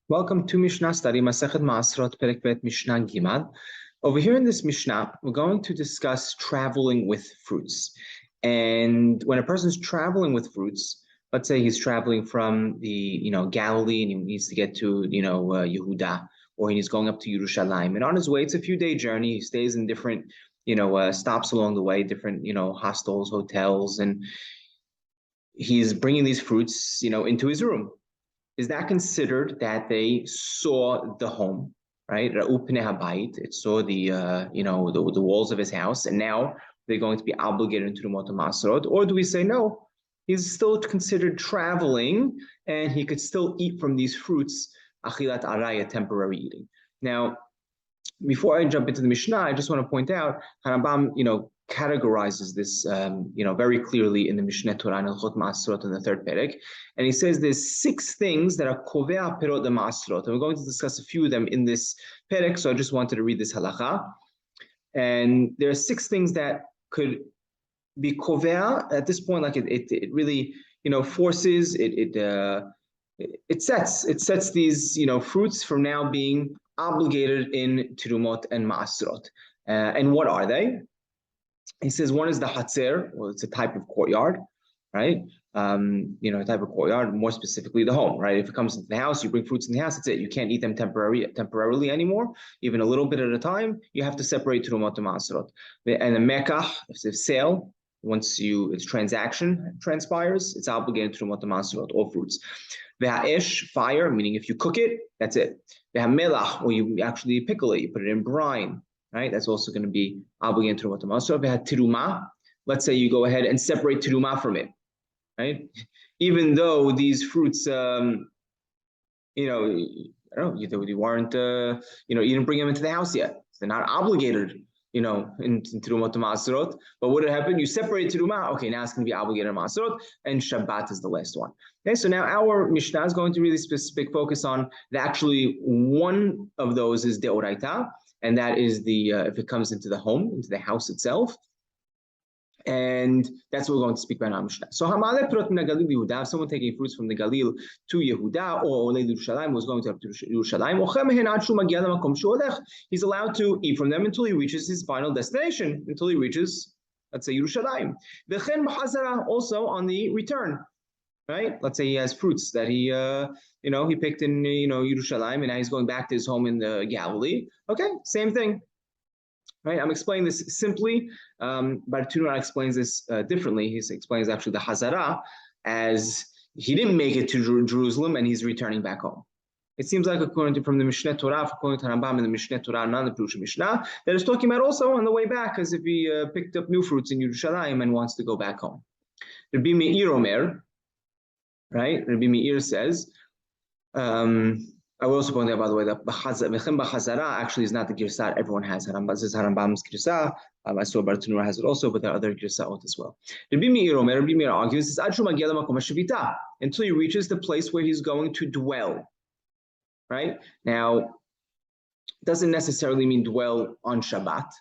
Welcome to Mishnah study, Masechet Maasrot, Perek Bet Mishnah Gimad. Over here in this Mishnah, we're going to discuss traveling with fruits. And when a person's traveling with fruits, let's say he's traveling from the Galilee and he needs to get to Yehuda, or he's going up to Yerushalayim. And on his way, it's a few-day journey. He stays in different stops along the way, different hostels, hotels, and he's bringing these fruits into his room. Is that considered that they saw the home, right? It saw the walls of his house, and now they're going to be obligated to the Maasrot? Or do we say no? He's still considered traveling, and he could still eat from these fruits, achilat araya, temporary eating. Now, before I jump into the Mishnah, I just want to point out, Rambam, categorizes this, very clearly in the Mishnah Torah and Hilchot Maasrot in the third perek, and he says there's 6 things that are kovea perot the Maasrot, and we're going to discuss a few of them in this perek. So I just wanted to read this halacha, and there are 6 things that could be kovea at this point, like it really forces it sets these fruits from now being obligated in Tirumot and Maasrot. And what are they? He says one is the hatzer. Well, it's a type of courtyard, right? A type of courtyard, more specifically the home, right? If it comes into the house, you bring fruits in the house, that's it. You can't eat them temporarily anymore, even a little bit at a time. You have to separate Tirumot and Maasrot. And the mekach, if it's sale, once its transaction transpires, it's obligated to Tirumot and Maasrot, all fruits. V'ha'esh, fire, meaning if you cook it, that's it. V'ha'melach, or you actually pickle it, you put it in brine, right? That's also going to be obligated to Tirumot and Maasrot. V'ha'tiruma, let's say you go ahead and separate tiruma from it, right? Even though these fruits, you weren't, you didn't bring them into the house yet. So they're not obligated, in Tirumot and Maasrot. But what would happen? You separate tiruma. Okay, now it's going to be obligated Maasrot, and Shabbat is the last one. Okay, so now our Mishnah is going to really specific focus on actually one of those is deoraita, and that is the if it comes into the home, into the house itself. And that's what we're going to speak about in our Mishnah. So, if someone taking fruits from the Galil to Yehuda, or Yerushalayim was going to Yerushalayim, he's allowed to eat from them until he reaches his final destination, until he reaches, let's say, Yerushalayim. Also on the return, right? Let's say he has fruits that he picked in Yerushalayim, and now he's going back to his home in the Galilee. Okay, same thing. Right, I'm explaining this simply, but Tunra explains this differently. He explains actually the Hazara as he didn't make it to Jerusalem and he's returning back home. It seems like according to the Mishnah Torah, according to Rambam in the Mishnah Torah, not the Purusha Mishnah, that is talking about also on the way back, as if he picked up new fruits in Yerushalayim and wants to go back home. Rabbi Meir Omer, right? Rabbi Meir says, I will also point out, by the way, that B'chazara actually is not the girsat everyone has. This is Harambam's girsa. I saw Bartanura has it also, but there are other girsaot as well. Rabbi Meir argues, until he reaches the place where he's going to dwell. Right? Now, it doesn't necessarily mean dwell on Shabbat.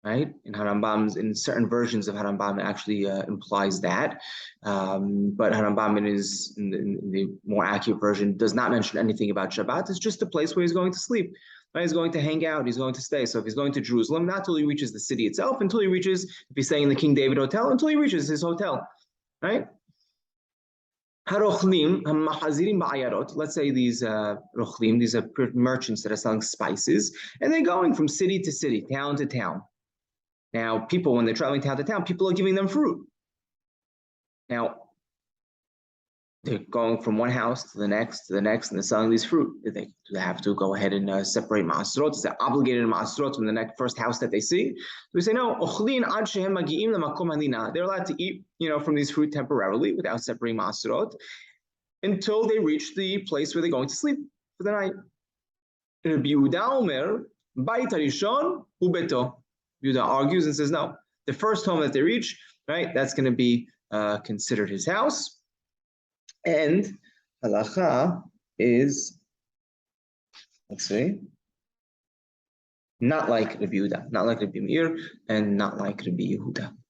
Right? In certain versions of Harambam, it actually implies that. But Harambam in the more accurate version does not mention anything about Shabbat. It's just a place where he's going to sleep. Right? He's going to hang out. He's going to stay. So if he's going to Jerusalem, not until he reaches the city itself, until he reaches, if he's staying in the King David Hotel, until he reaches his hotel. Right? Let's say these rochlim, these are merchants that are selling spices, and they're going from city to city, town to town. Now, people, when they're traveling town to town, people are giving them fruit. Now, they're going from one house to the next, and they're selling these fruit. Do they have to go ahead and separate Maasrot? Is that obligated in Maasrot from the first house that they see? We say, no. They're allowed to eat, from these fruit temporarily without separating Maasrot until they reach the place where they're going to sleep for the night. Rabbi Yehuda Omer, Bait Harishon hu beto. Yehuda argues and says, no, the first home that they reach, right, that's going to be considered his house. And halacha is, let's see, not like Rabbi Yehuda, not like Rabbi Meir, and not like Rabbi Yehuda.